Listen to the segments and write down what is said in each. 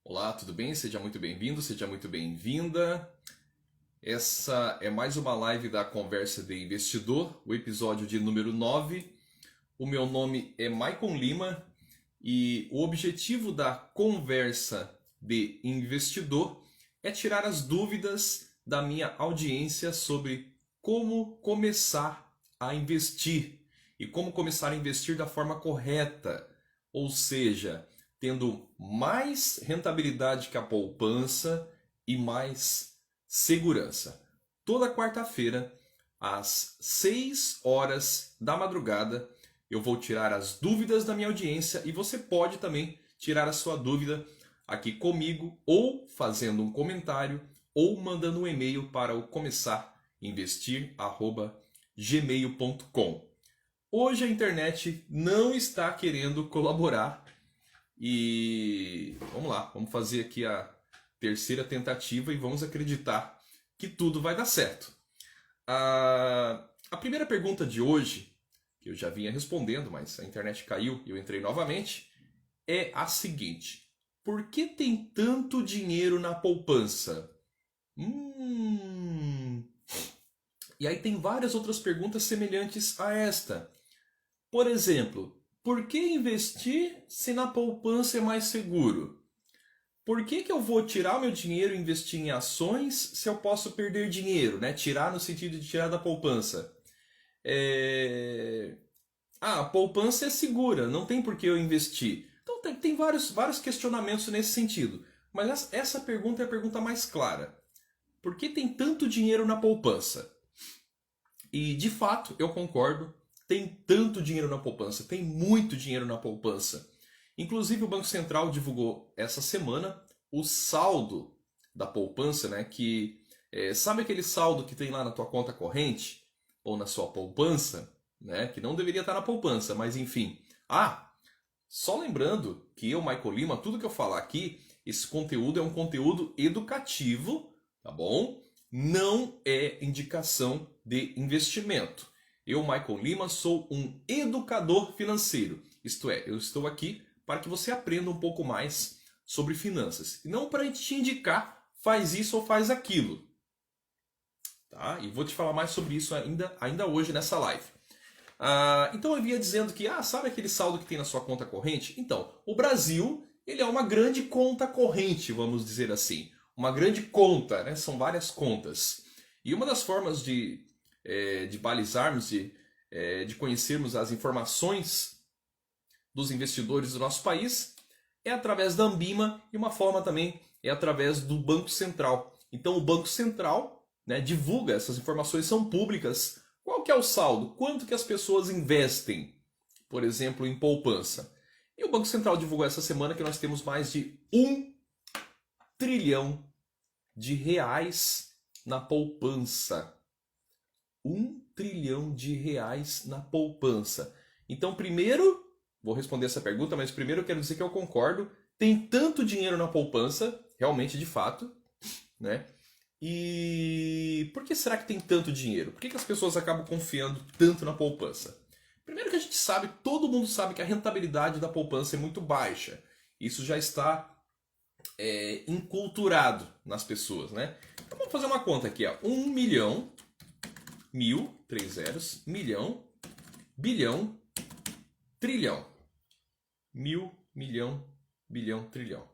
Olá, tudo bem? Seja muito bem-vindo, seja muito bem-vinda. Essa é mais uma live da Conversa de Investidor, o episódio de número 9. O meu nome é Maicon Lima e o objetivo da Conversa de Investidor é tirar as dúvidas da minha audiência sobre como começar a investir e como começar a investir da forma correta, ou seja, tendo mais rentabilidade que a poupança e mais segurança. Toda quarta-feira, às 6 horas da madrugada, eu vou tirar as dúvidas da minha audiência e você pode também tirar a sua dúvida aqui comigo ou fazendo um comentário ou mandando um e-mail para o começarinvestir@gmail.com. Hoje a internet não está querendo colaborar e vamos lá, vamos fazer aqui a terceira tentativa e vamos acreditar que tudo vai dar certo. A primeira pergunta de hoje, que eu já vinha respondendo, mas a internet caiu e eu entrei novamente, é a seguinte: por que tem tanto dinheiro na poupança? E aí tem várias outras perguntas semelhantes a esta. Por exemplo, por que investir se na poupança é mais seguro? Por que eu vou tirar o meu dinheiro e investir em ações se eu posso perder dinheiro, né? Tirar no sentido de tirar da poupança. A poupança é segura, não tem por que eu investir. Então tem vários questionamentos nesse sentido. Mas essa pergunta é a pergunta mais clara. Por que tem tanto dinheiro na poupança? E de fato, eu concordo, tem tanto dinheiro na poupança, tem muito dinheiro na poupança. Inclusive o Banco Central divulgou essa semana o saldo da poupança, né? Sabe aquele saldo que tem lá na tua conta corrente ou na sua poupança, né? Que não deveria estar na poupança, mas enfim. Só lembrando que eu, Michael Lima, tudo que eu falar aqui, esse conteúdo é um conteúdo educativo, tá bom? Não é indicação de investimento. Eu, Michael Lima, sou um educador financeiro. Isto é, eu estou aqui para que você aprenda um pouco mais sobre finanças. E não para te indicar, faz isso ou faz aquilo. Tá? E vou te falar mais sobre isso ainda hoje nessa live. Então eu vinha dizendo que, sabe aquele saldo que tem na sua conta corrente? Então, o Brasil, ele é uma grande conta corrente, vamos dizer assim. Uma grande conta, né? São várias contas. E uma das formas de balizarmos, de conhecermos as informações dos investidores do nosso país é através da Anbima e uma forma também é através do Banco Central. Então o Banco Central, né, divulga, essas informações são públicas. Qual que é o saldo? Quanto que as pessoas investem, por exemplo, em poupança? E o Banco Central divulgou essa semana que nós temos mais de 1 trilhão de reais na poupança. 1 trilhão de reais na poupança. Então, primeiro, vou responder essa pergunta, mas primeiro eu quero dizer que eu concordo. Tem tanto dinheiro na poupança, realmente, de fato, né? E por que será que tem tanto dinheiro? Por que as pessoas acabam confiando tanto na poupança? Primeiro que a gente sabe, todo mundo sabe que a rentabilidade da poupança é muito baixa. Isso já está enculturado nas pessoas, né? Então vamos fazer uma conta aqui, ó. 1 milhão, 3 zeros, milhão, bilhão, trilhão. 1.000, 1.000.000, bilhão, trilhão.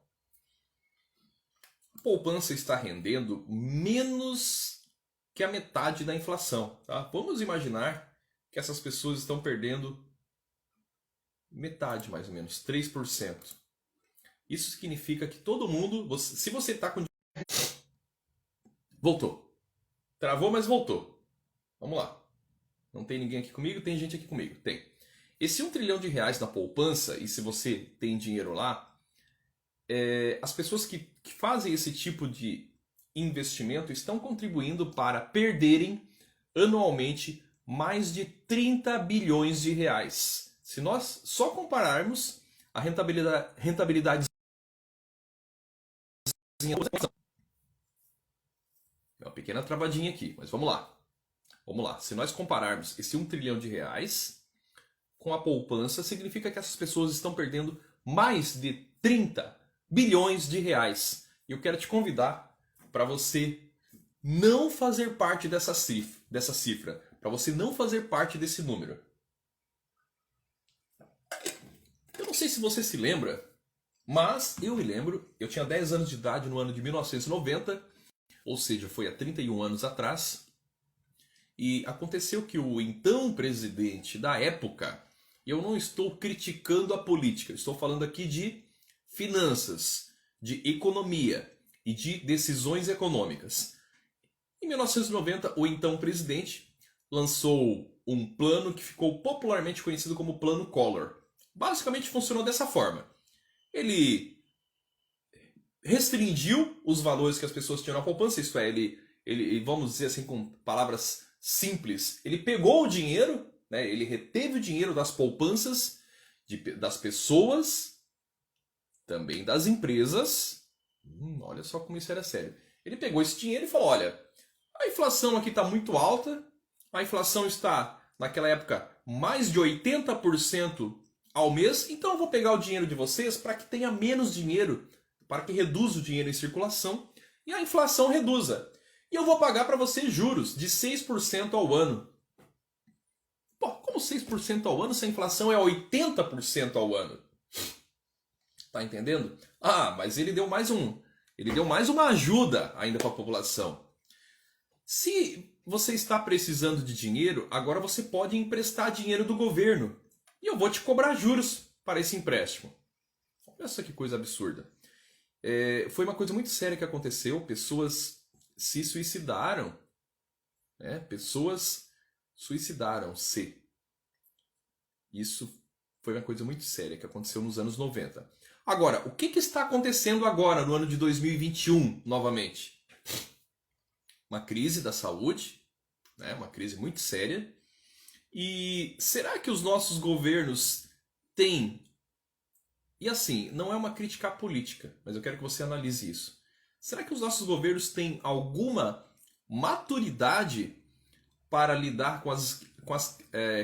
A poupança está rendendo menos que a metade da inflação. Tá? Vamos imaginar que essas pessoas estão perdendo metade, mais ou menos, 3%. Isso significa que todo mundo, se você está com... Voltou. Travou, mas voltou. Vamos lá. Não tem ninguém aqui comigo? Tem gente aqui comigo? Tem. Esse 1 trilhão de reais na poupança, e se você tem dinheiro lá, as pessoas que fazem esse tipo de investimento estão contribuindo para perderem anualmente mais de 30 bilhões de reais. Se nós só compararmos a rentabilidade uma pequena travadinha aqui, mas vamos lá. Vamos lá. Se nós compararmos esse 1 trilhão de reais com a poupança, significa que essas pessoas estão perdendo mais de 30 bilhões de reais. E eu quero te convidar para você não fazer parte dessa cifra, para você não fazer parte desse número. Eu não sei se você se lembra, mas eu me lembro, eu tinha 10 anos de idade no ano de 1990, ou seja, foi há 31 anos atrás, e aconteceu que o então presidente da época, eu não estou criticando a política, estou falando aqui de finanças, de economia e de decisões econômicas. Em 1990, o então presidente lançou um plano que ficou popularmente conhecido como Plano Collor. Basicamente funcionou dessa forma. Ele restringiu os valores que as pessoas tinham na poupança, isto é, ele vamos dizer assim com palavras simples, ele pegou o dinheiro, né, ele reteve o dinheiro das poupanças das pessoas, também das empresas. Olha só como isso era sério. Ele pegou esse dinheiro e falou, olha, a inflação aqui está muito alta, a inflação está, naquela época, mais de 80% ao mês, então eu vou pegar o dinheiro de vocês para que tenha menos dinheiro, para que reduza o dinheiro em circulação e a inflação reduza. E eu vou pagar para vocês juros de 6% ao ano. Pô, como 6% ao ano se a inflação é 80% ao ano? Tá entendendo? Ah, mas ele deu mais uma ajuda ainda para a população. Se você está precisando de dinheiro, agora você pode emprestar dinheiro do governo. E eu vou te cobrar juros para esse empréstimo. Olha só que coisa absurda. Foi uma coisa muito séria que aconteceu. Pessoas se suicidaram. Né? Pessoas suicidaram-se. Isso foi uma coisa muito séria que aconteceu nos anos 90. Agora, o que está acontecendo agora, no ano de 2021, novamente? Uma crise da saúde, né? Uma crise muito séria. E será que os nossos governos têm... E assim, não é uma crítica à política, mas eu quero que você analise isso. Será que os nossos governos têm alguma maturidade para lidar com as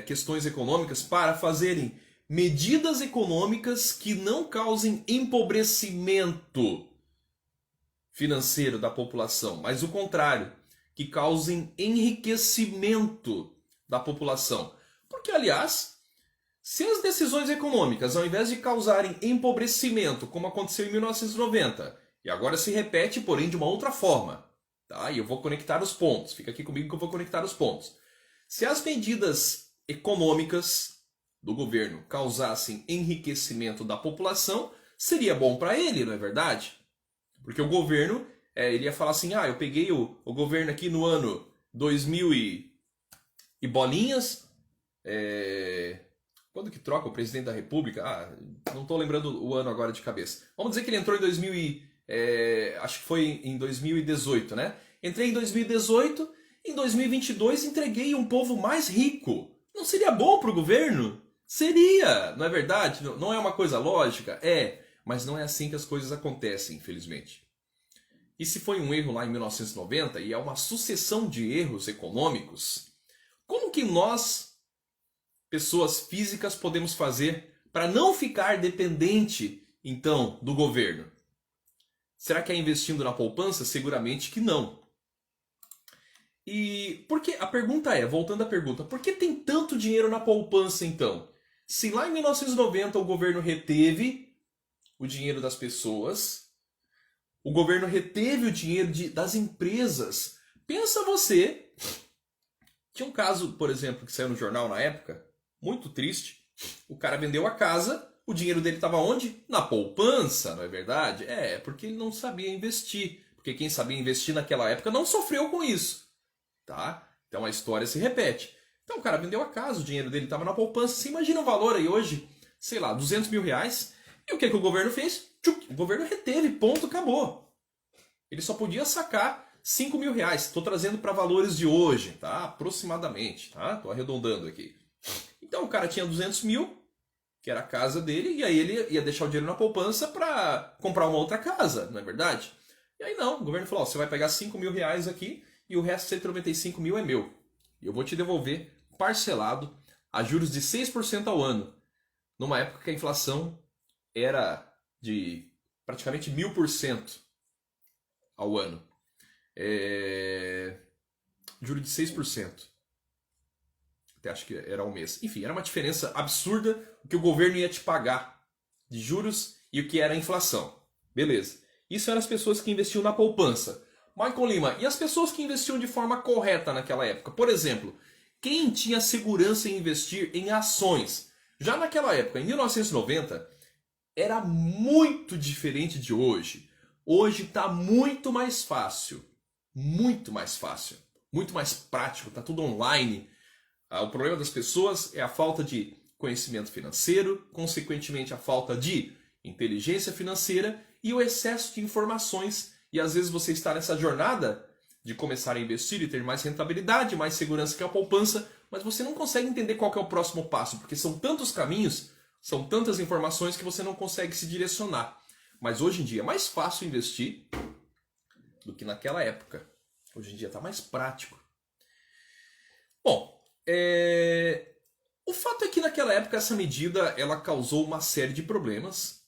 questões econômicas, para fazerem medidas econômicas que não causem empobrecimento financeiro da população, mas o contrário, que causem enriquecimento da população? Porque, aliás, se as decisões econômicas, ao invés de causarem empobrecimento, como aconteceu em 1990, e agora se repete, porém de uma outra forma, tá? E eu vou conectar os pontos, fica aqui comigo que eu vou conectar os pontos. Se as medidas econômicas do governo causassem enriquecimento da população, seria bom para ele, não é verdade? Porque o governo, ele ia falar assim, eu peguei o governo aqui no ano 2000 e bolinhas, quando que troca o presidente da república? Não estou lembrando o ano agora de cabeça. Vamos dizer que ele entrou em 2000 acho que foi em 2018, né? Entrei em 2018, em 2022 entreguei um povo mais rico. Não seria bom para o governo? Seria, não é verdade? Não é uma coisa lógica? Mas não é assim que as coisas acontecem, infelizmente. E se foi um erro lá em 1990 e é uma sucessão de erros econômicos, como que nós, pessoas físicas, podemos fazer para não ficar dependente, então, do governo? Será que é investindo na poupança? Seguramente que não. E porque a pergunta voltando à pergunta, por que tem tanto dinheiro na poupança então? Se lá em 1990 o governo reteve o dinheiro das pessoas, o governo reteve o dinheiro das empresas. Pensa você, tinha um caso, por exemplo, que saiu no jornal na época, muito triste. O cara vendeu a casa, o dinheiro dele estava onde? Na poupança, não é verdade? Porque ele não sabia investir. Porque quem sabia investir naquela época não sofreu com isso. Tá? Então a história se repete. Então o cara vendeu a casa, o dinheiro dele estava na poupança. Você imagina o valor aí hoje, sei lá, 200 mil reais. E o que o governo fez? O governo reteve, ponto, acabou. Ele só podia sacar 5 mil reais. Estou trazendo para valores de hoje, tá? Aproximadamente, tá? Estou arredondando aqui. Então o cara tinha 200 mil, que era a casa dele, e aí ele ia deixar o dinheiro na poupança para comprar uma outra casa, não é verdade? E aí não, o governo falou, você vai pegar 5 mil reais aqui e o resto, 195 mil, é meu. E eu vou te devolver parcelado a juros de 6% ao ano, numa época que a inflação era de praticamente 1000% ao ano. Juro de 6%. Até acho que era ao mês. Enfim, era uma diferença absurda o que o governo ia te pagar de juros e o que era a inflação. Beleza. Isso eram as pessoas que investiam na poupança. Michael Lima, e as pessoas que investiam de forma correta naquela época? Por exemplo, quem tinha segurança em investir em ações? Já naquela época, em 1990, era muito diferente de hoje. Hoje está muito mais fácil. Muito mais fácil. Muito mais prático. Está tudo online. O problema das pessoas é a falta de conhecimento financeiro, consequentemente a falta de inteligência financeira e o excesso de informações. E às vezes você está nessa jornada de começar a investir e ter mais rentabilidade, mais segurança que a poupança, mas você não consegue entender qual que é o próximo passo, porque são tantos caminhos, são tantas informações que você não consegue se direcionar. Mas hoje em dia é mais fácil investir do que naquela época. Hoje em dia está mais prático. Bom, o fato é que naquela época essa medida ela causou uma série de problemas.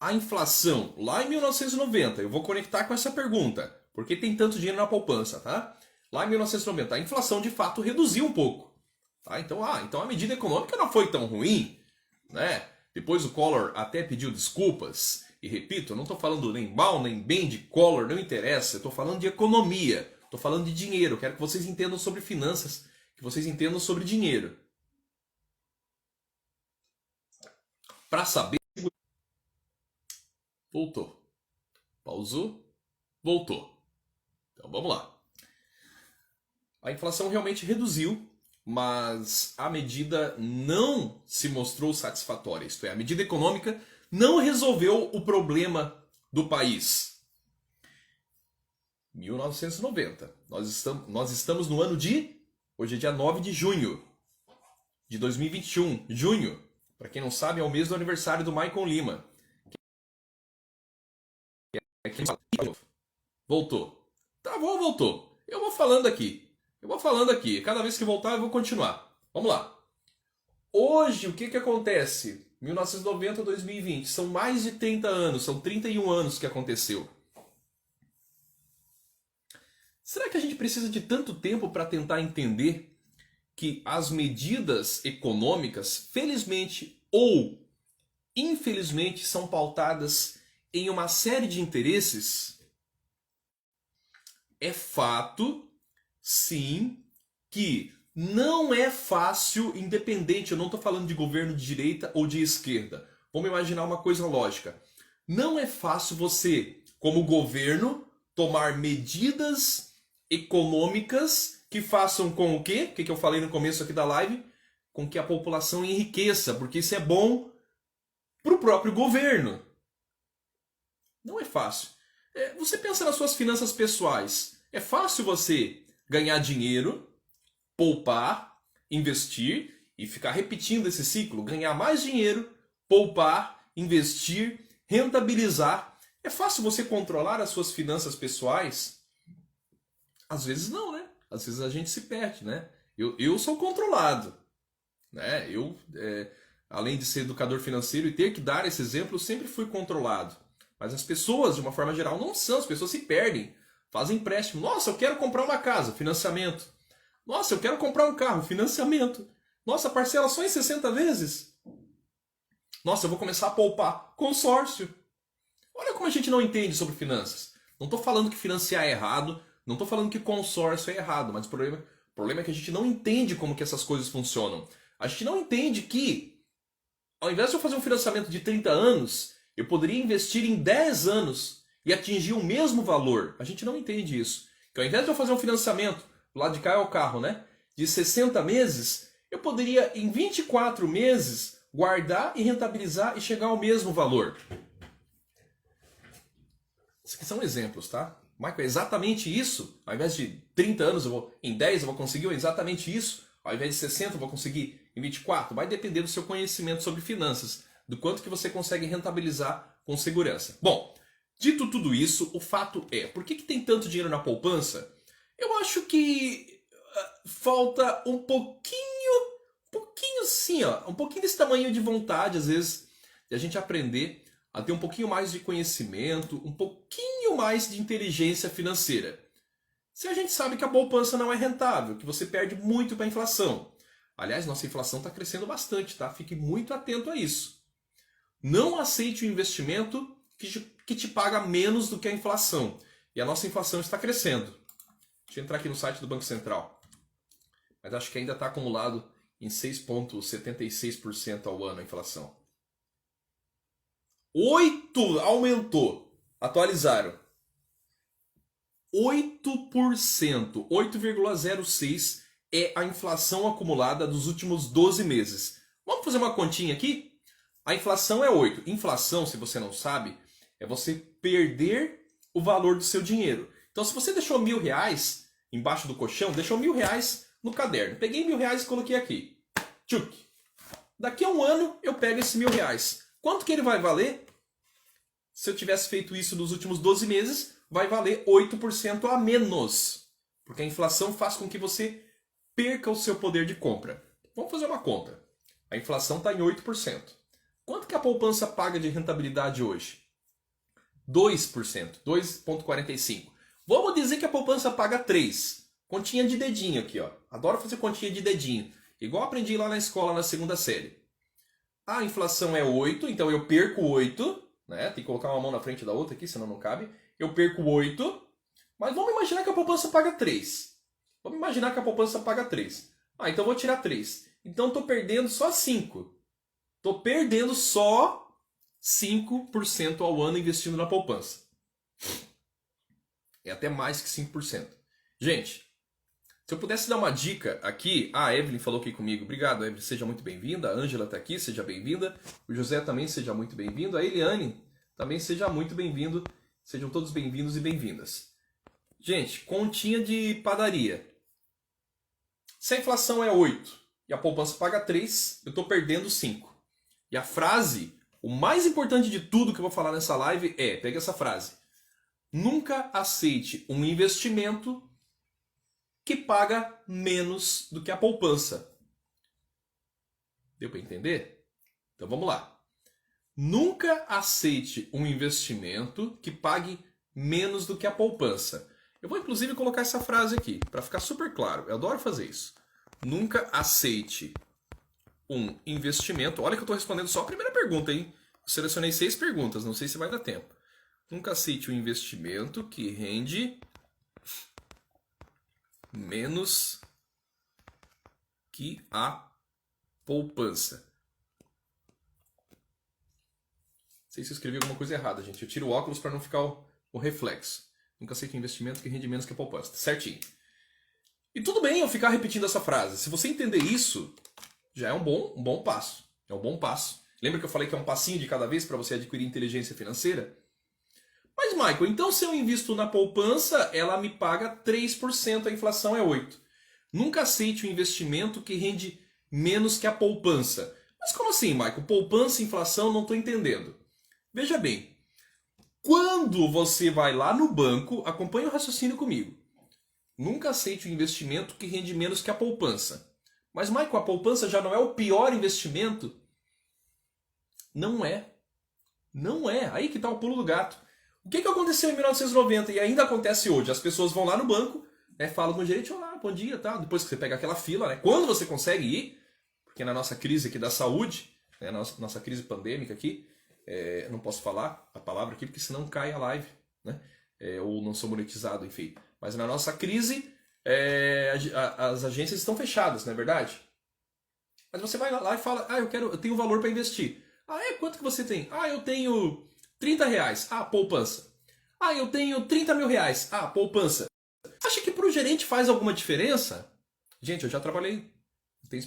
A inflação, lá em 1990, eu vou conectar com essa pergunta, por que tem tanto dinheiro na poupança, tá? Lá em 1990, a inflação de fato reduziu um pouco. Tá? Então a medida econômica não foi tão ruim, né? Depois o Collor até pediu desculpas. E repito, eu não estou falando nem mal nem bem de Collor, não interessa. Eu estou falando de economia, estou falando de dinheiro. Eu quero que vocês entendam sobre finanças, que vocês entendam sobre dinheiro. Para saber... Voltou. Pausou. Voltou. Então vamos lá. A inflação realmente reduziu, mas a medida não se mostrou satisfatória. Isto é, a medida econômica não resolveu o problema do país. 1990. Nós estamos no ano de... Hoje é dia 9 de junho de 2021. Junho, para quem não sabe, é o mês do aniversário do Michael Lima. Voltou. Tá bom, voltou. Eu vou falando aqui. Cada vez que voltar eu vou continuar. Vamos lá. Hoje, o que acontece? 1990 a 2020. São mais de 30 anos. São 31 anos que aconteceu. Será que a gente precisa de tanto tempo para tentar entender que as medidas econômicas, felizmente ou infelizmente, são pautadas em uma série de interesses? É fato, sim, que não é fácil, independente, eu não estou falando de governo de direita ou de esquerda. Vamos imaginar uma coisa lógica. Não é fácil você, como governo, tomar medidas econômicas que façam com o quê? O que eu falei no começo aqui da live? Com que a população enriqueça, porque isso é bom para o próprio governo. Não é fácil. Você pensa nas suas finanças pessoais. É fácil você ganhar dinheiro, poupar, investir e ficar repetindo esse ciclo. Ganhar mais dinheiro, poupar, investir, rentabilizar. É fácil você controlar as suas finanças pessoais? Às vezes não, né? Às vezes a gente se perde, né? Eu sou controlado, né? Além de ser educador financeiro e ter que dar esse exemplo, eu sempre fui controlado. Mas as pessoas, de uma forma geral, não são. As pessoas se perdem. Fazem empréstimo. Nossa, eu quero comprar uma casa. Financiamento. Nossa, eu quero comprar um carro. Financiamento. Nossa, parcela só em 60 vezes. Nossa, eu vou começar a poupar. Consórcio. Olha como a gente não entende sobre finanças. Não estou falando que financiar é errado. Não estou falando que consórcio é errado. Mas o problema é que a gente não entende como que essas coisas funcionam. A gente não entende que, ao invés de eu fazer um financiamento de 30 anos... eu poderia investir em 10 anos e atingir o mesmo valor. A gente não entende isso. Que ao invés de eu fazer um financiamento, do lado de cá é o carro, né? De 60 meses, eu poderia em 24 meses guardar e rentabilizar e chegar ao mesmo valor. Esses aqui são exemplos, tá? Michael, é exatamente isso. Ao invés de 30 anos, em 10 eu vou conseguir exatamente isso. Ao invés de 60 eu vou conseguir em 24. Vai depender do seu conhecimento sobre finanças. Do quanto que você consegue rentabilizar com segurança. Bom, dito tudo isso, o fato é, por que tem tanto dinheiro na poupança? Eu acho que falta um pouquinho sim, ó, um pouquinho desse tamanho de vontade, às vezes, de a gente aprender a ter um pouquinho mais de conhecimento, um pouquinho mais de inteligência financeira. Se a gente sabe que a poupança não é rentável, que você perde muito para a inflação. Aliás, nossa inflação está crescendo bastante, tá? Fique muito atento a isso. Não aceite o investimento que te paga menos do que a inflação. E a nossa inflação está crescendo. Deixa eu entrar aqui no site do Banco Central. Mas acho que ainda está acumulado em 6,76% ao ano a inflação. 8 aumentou. Atualizaram. 8%. 8,06% é a inflação acumulada dos últimos 12 meses. Vamos fazer uma continha aqui? A inflação é 8%. Inflação, se você não sabe, é você perder o valor do seu dinheiro. Então, se você deixou R$1.000 embaixo do colchão, deixou R$1.000 no caderno. Peguei R$1.000 e coloquei aqui. Tchuc. Daqui a um ano eu pego esse R$1.000. Quanto que ele vai valer? Se eu tivesse feito isso nos últimos 12 meses, vai valer 8% a menos. Porque a inflação faz com que você perca o seu poder de compra. Vamos fazer uma conta. A inflação está em 8%. Quanto que a poupança paga de rentabilidade hoje? 2%, 2,45%. Vamos dizer que a poupança paga 3%. Continha de dedinho aqui, ó. Adoro fazer continha de dedinho. Igual aprendi lá na escola na segunda série. A inflação é 8%, então eu perco 8%. Né? Tem que colocar uma mão na frente da outra aqui, senão não cabe. Eu perco 8%. Mas vamos imaginar que a poupança paga 3%. Vamos imaginar que a poupança paga 3%. Ah, então eu vou tirar 3%. Então estou perdendo só 5%. Estou perdendo só 5% ao ano investindo na poupança. É até mais que 5%. Gente, se eu pudesse dar uma dica aqui... Ah, a Evelyn falou aqui comigo. Obrigado, Evelyn. Seja muito bem-vinda. A Ângela está aqui. Seja bem-vinda. O José também seja muito bem-vindo. A Eliane também seja muito bem-vindo. Sejam todos bem-vindos e bem-vindas. Gente, continha de padaria. Se a inflação é 8% e a poupança paga 3%, eu estou perdendo 5%. E a frase, o mais importante de tudo que eu vou falar nessa live é, pega essa frase. Nunca aceite um investimento que paga menos do que a poupança. Deu para entender? Então vamos lá. Nunca aceite um investimento que pague menos do que a poupança. Eu vou inclusive colocar essa frase aqui, para ficar super claro. Eu adoro fazer isso. Nunca aceite um investimento... Olha que eu estou respondendo só a primeira pergunta, hein? Eu selecionei 6 perguntas, não sei se vai dar tempo. Nunca aceite um investimento que rende menos que a poupança. Não sei se eu escrevi alguma coisa errada, gente. Eu tiro o óculos para não ficar o reflexo. Nunca aceite um investimento que rende menos que a poupança. Certinho. E tudo bem eu ficar repetindo essa frase. Se você entender isso, já é um bom passo. É um bom passo. Lembra que eu falei que é um passinho de cada vez para você adquirir inteligência financeira? Mas, Michael, então se eu invisto na poupança, ela me paga 3%, a inflação é 8%. Nunca aceite um investimento que rende menos que a poupança. Mas como assim, Michael? Poupança e inflação, não estou entendendo. Veja bem, quando você vai lá no banco, acompanhe o raciocínio comigo. Nunca aceite um investimento que rende menos que a poupança. Mas, Michael, a poupança já não é o pior investimento? Não é. Não é. Aí que está o pulo do gato. O que aconteceu em 1990 e ainda acontece hoje? As pessoas vão lá no banco, né, falam com o gerente, olá, bom dia, tá? Depois que você pega aquela fila, né? Quando você consegue ir, porque na nossa crise aqui da saúde, né, nossa crise pandêmica aqui, não posso falar a palavra aqui porque senão cai a live, né? Ou não sou monetizado, enfim. Mas na nossa crise, as agências estão fechadas, não é verdade? Mas você vai lá e fala, eu tenho valor para investir. Ah, quanto que você tem? Ah, eu tenho R$30. Ah, poupança. Ah, eu tenho R$30.000. Ah, poupança. Acha que para o gerente faz alguma diferença? Gente, eu já trabalhei, tenho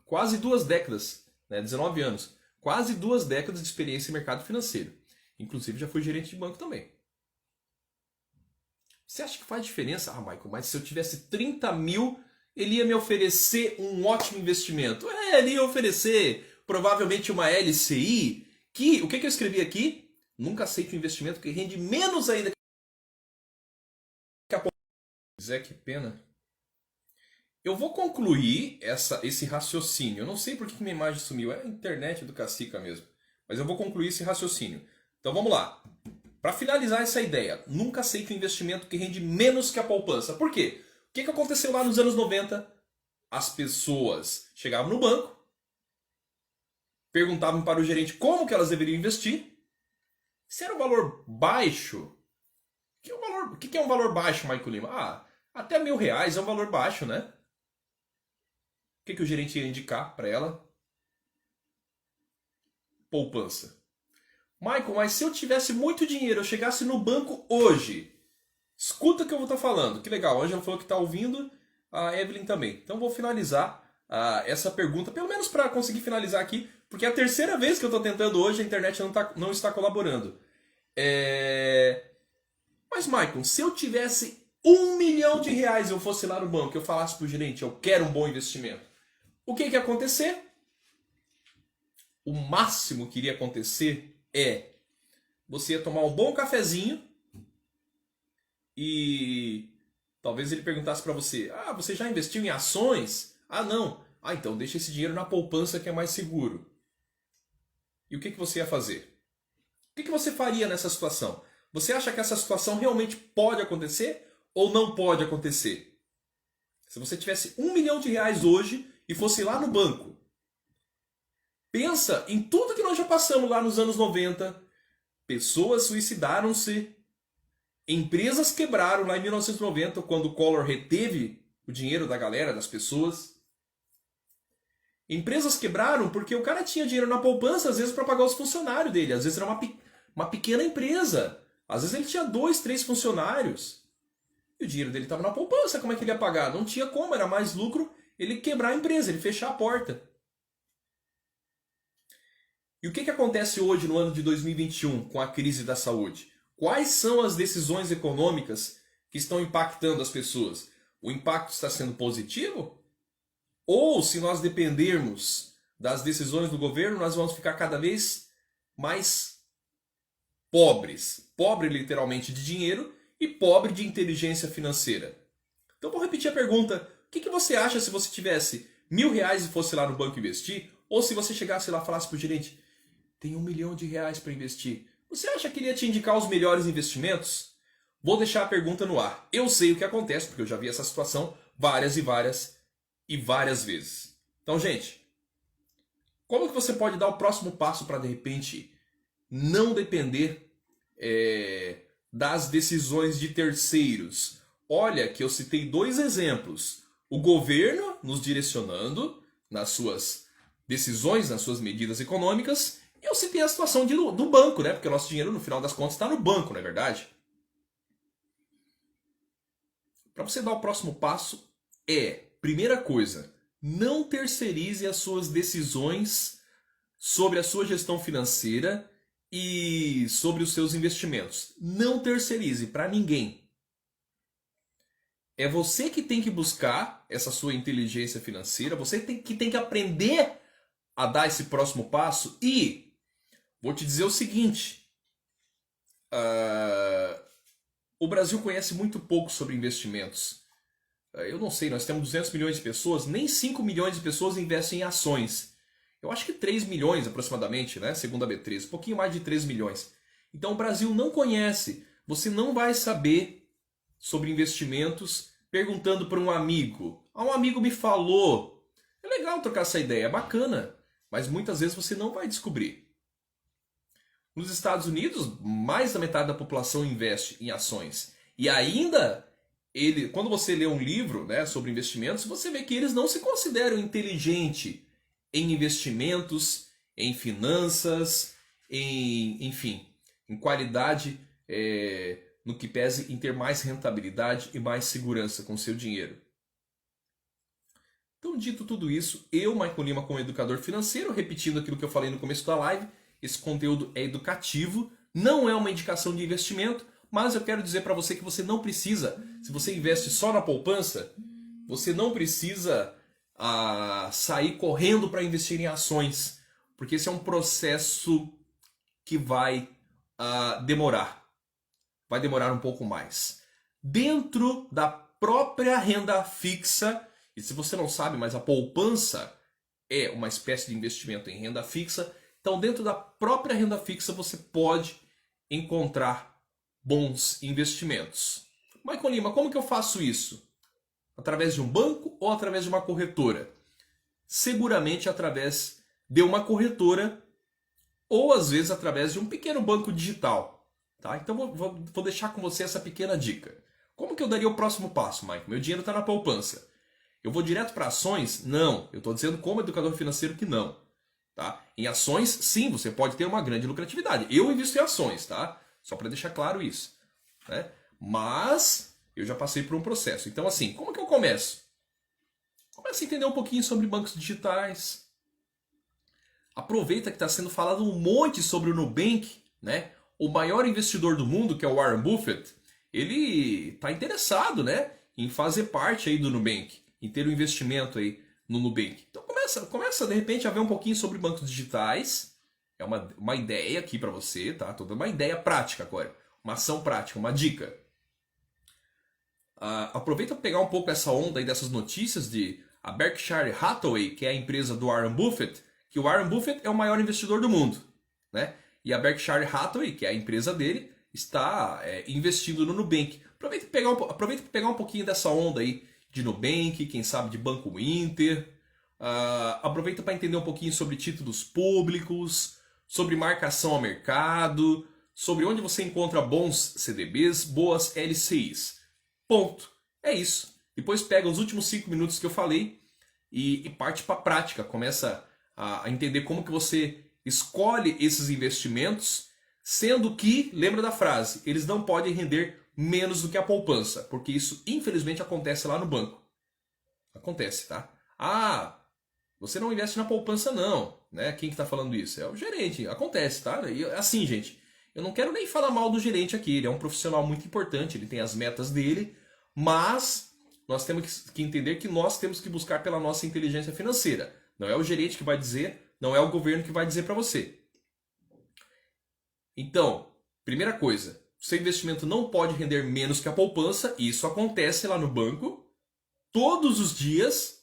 quase 2 décadas, né, 19 anos. Quase 2 décadas de experiência em mercado financeiro. Inclusive já fui gerente de banco também. Você acha que faz diferença? Ah, Michael, mas se eu tivesse 30 mil, ele ia me oferecer um ótimo investimento. Ele ia oferecer provavelmente uma LCI, que, o que eu escrevi aqui? Nunca aceite um investimento que rende menos ainda que a poupança. Zé, que pena. Eu vou concluir esse raciocínio. Eu não sei por que minha imagem sumiu. É a internet do Cacica mesmo. mas eu vou concluir esse raciocínio. Então vamos lá. Para finalizar essa ideia, nunca aceite um investimento que rende menos que a poupança. Por quê? O que aconteceu lá nos anos 90? As pessoas chegavam no banco, perguntavam para o gerente como que elas deveriam investir. Se era um valor baixo, o que é um valor baixo, Maico Lima? Até R$ 1.000 é um valor baixo, né? O que o gerente ia indicar para ela? Poupança. Michael, mas se eu tivesse muito dinheiro, eu chegasse no banco hoje, escuta o que eu vou estar falando. Que legal, a Angela falou que está ouvindo, a Evelyn também. Então vou finalizar essa pergunta, pelo menos para conseguir finalizar aqui, porque é a terceira vez que eu estou tentando hoje, a internet não está colaborando. Mas Michael, se eu tivesse R$ 1 milhão e eu fosse lá no banco, eu falasse para o gerente, eu quero um bom investimento, o que ia acontecer? O máximo que iria acontecer é você ia tomar um bom cafezinho e talvez ele perguntasse para você, você já investiu em ações? Não. Então deixa esse dinheiro na poupança que é mais seguro. E o que você ia fazer? O que você faria nessa situação? Você acha que essa situação realmente pode acontecer ou não pode acontecer? Se você tivesse R$ 1 milhão hoje e fosse lá no banco, pensa em tudo que nós já passamos lá nos anos 90. Pessoas suicidaram-se. Empresas quebraram lá em 1990, quando o Collor reteve o dinheiro da galera, das pessoas. Empresas quebraram porque o cara tinha dinheiro na poupança, às vezes para pagar os funcionários dele. Às vezes era uma pequena empresa. Às vezes ele tinha 2, 3 funcionários. E o dinheiro dele estava na poupança. Como é que ele ia pagar? Não tinha como, era mais lucro ele quebrar a empresa, ele fechar a porta. E o que acontece hoje no ano de 2021 com a crise da saúde? Quais são as decisões econômicas que estão impactando as pessoas? O impacto está sendo positivo? Ou se nós dependermos das decisões do governo, nós vamos ficar cada vez mais pobres. Pobre literalmente de dinheiro e pobre de inteligência financeira. Então vou repetir a pergunta. O que você acha se você tivesse R$ 1.000 e fosse lá no banco investir? Ou se você chegasse lá e falasse para o gerente, tem R$ 1 milhão para investir. Você acha que ele ia te indicar os melhores investimentos? Vou deixar a pergunta no ar. Eu sei o que acontece, porque eu já vi essa situação várias e várias vezes. Então, gente, como que você pode dar o próximo passo para, de repente, não depender das decisões de terceiros? Olha que eu citei 2 exemplos. O governo nos direcionando nas suas decisões, nas suas medidas econômicas. E eu citei a situação do banco, né? Porque o nosso dinheiro, no final das contas, está no banco, não é verdade? Para você dar o próximo passo primeira coisa, não terceirize as suas decisões sobre a sua gestão financeira e sobre os seus investimentos. Não terceirize para ninguém. É você que tem que buscar essa sua inteligência financeira, você que tem que aprender a dar esse próximo passo e vou te dizer o seguinte, o Brasil conhece muito pouco sobre investimentos. Eu não sei, nós temos 200 milhões de pessoas, nem 5 milhões de pessoas investem em ações. Eu acho que 3 milhões aproximadamente, né? Segundo a B3, um pouquinho mais de 3 milhões. Então o Brasil não conhece, você não vai saber sobre investimentos perguntando para um amigo. Um amigo me falou. É legal trocar essa ideia, é bacana, mas muitas vezes você não vai descobrir. Nos Estados Unidos, mais da metade da população investe em ações. E ainda, quando você lê um livro, né, sobre investimentos, você vê que eles não se consideram inteligentes em investimentos, em finanças, enfim, em qualidade, no que pese em ter mais rentabilidade e mais segurança com o seu dinheiro. Então, dito tudo isso, eu, Michael Lima, como educador financeiro, repetindo aquilo que eu falei no começo da live, esse conteúdo é educativo, não é uma indicação de investimento, mas eu quero dizer para você que você não precisa, se você investe só na poupança, você não precisa sair correndo para investir em ações, porque esse é um processo que vai demorar. Vai demorar um pouco mais. Dentro da própria renda fixa, e se você não sabe, mas a poupança é uma espécie de investimento em renda fixa, Então, dentro da própria renda fixa, você pode encontrar bons investimentos. Maicon Lima, como que eu faço isso? Através de um banco ou através de uma corretora? Seguramente através de uma corretora ou às vezes através de um pequeno banco digital. Tá? Então vou deixar com você essa pequena dica. Como que eu daria o próximo passo, Maicon? Meu dinheiro está na poupança. Eu vou direto para ações? Não. Eu estou dizendo como educador financeiro que não. Tá? Em ações, sim, você pode ter uma grande lucratividade. Eu invisto em ações, tá? Só para deixar claro isso. Né? Mas eu já passei por um processo. Então, assim, como que eu começo? Começa a entender um pouquinho sobre bancos digitais. Aproveita que está sendo falado um monte sobre o Nubank, né? O maior investidor do mundo, que é o Warren Buffett, ele está interessado, né, em fazer parte aí do Nubank, em ter um investimento aí no Nubank. Então começa de repente a ver um pouquinho sobre bancos digitais. É uma ideia aqui para você, tá? Tô dando uma ideia prática agora, uma ação prática, uma dica. Aproveita para pegar um pouco essa onda aí dessas notícias de a Berkshire Hathaway, que é a empresa do Warren Buffett, que o Warren Buffett é o maior investidor do mundo, né? E a Berkshire Hathaway, que é a empresa dele, está investindo no Nubank. Aproveita para pegar um pouquinho dessa onda aí de Nubank, quem sabe de Banco Inter. Aproveita para entender um pouquinho sobre títulos públicos, sobre marcação ao mercado, sobre onde você encontra bons CDBs, boas LCIs. Ponto. É isso. Depois pega os últimos 5 minutos que eu falei e parte para a prática. Começa a entender como que você escolhe esses investimentos, sendo que, lembra da frase, eles não podem render menos do que a poupança, porque isso infelizmente acontece lá no banco. Acontece, tá? Você não investe na poupança não, né? Quem que tá falando isso? É o gerente. Acontece, tá? E, assim, gente, eu não quero nem falar mal do gerente aqui, ele é um profissional muito importante, ele tem as metas dele, mas nós temos que entender que nós temos que buscar pela nossa inteligência financeira. Não é o gerente que vai dizer, não é o governo que vai dizer para você. Então, primeira coisa, seu investimento não pode render menos que a poupança, e isso acontece lá no banco, todos os dias,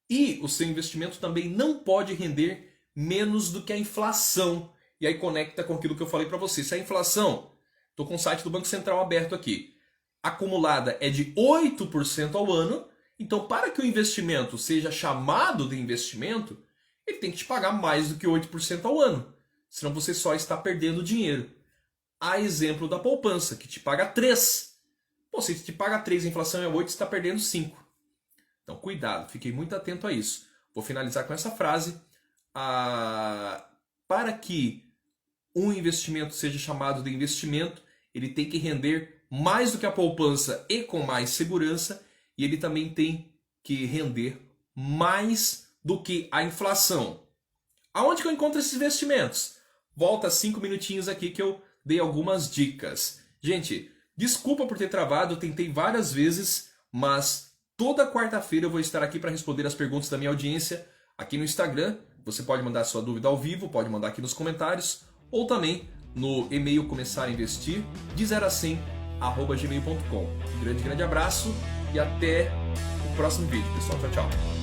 e o seu investimento também não pode render menos do que a inflação. E aí conecta com aquilo que eu falei para você. Se a inflação, estou com o site do Banco Central aberto aqui, acumulada é de 8% ao ano, então para que o investimento seja chamado de investimento, ele tem que te pagar mais do que 8% ao ano. Senão você só está perdendo dinheiro. A exemplo da poupança, que te paga 3%. Pô, se te paga 3%, a inflação é 8%, você está perdendo 5%. Então cuidado, fiquei muito atento a isso. Vou finalizar com essa frase. Para que um investimento seja chamado de investimento, ele tem que render mais do que a poupança e com mais segurança, e ele também tem que render mais do que a inflação. Aonde que eu encontro esses investimentos? Volta 5 minutinhos aqui que eu dei algumas dicas. Gente, desculpa por ter travado, eu tentei várias vezes, mas toda quarta-feira eu vou estar aqui para responder as perguntas da minha audiência aqui no Instagram. Você pode mandar sua dúvida ao vivo, pode mandar aqui nos comentários, ou também no e-mail começar a investir de 0 a 100 @gmail.com. Um grande abraço e até o próximo vídeo, pessoal. Tchau, tchau.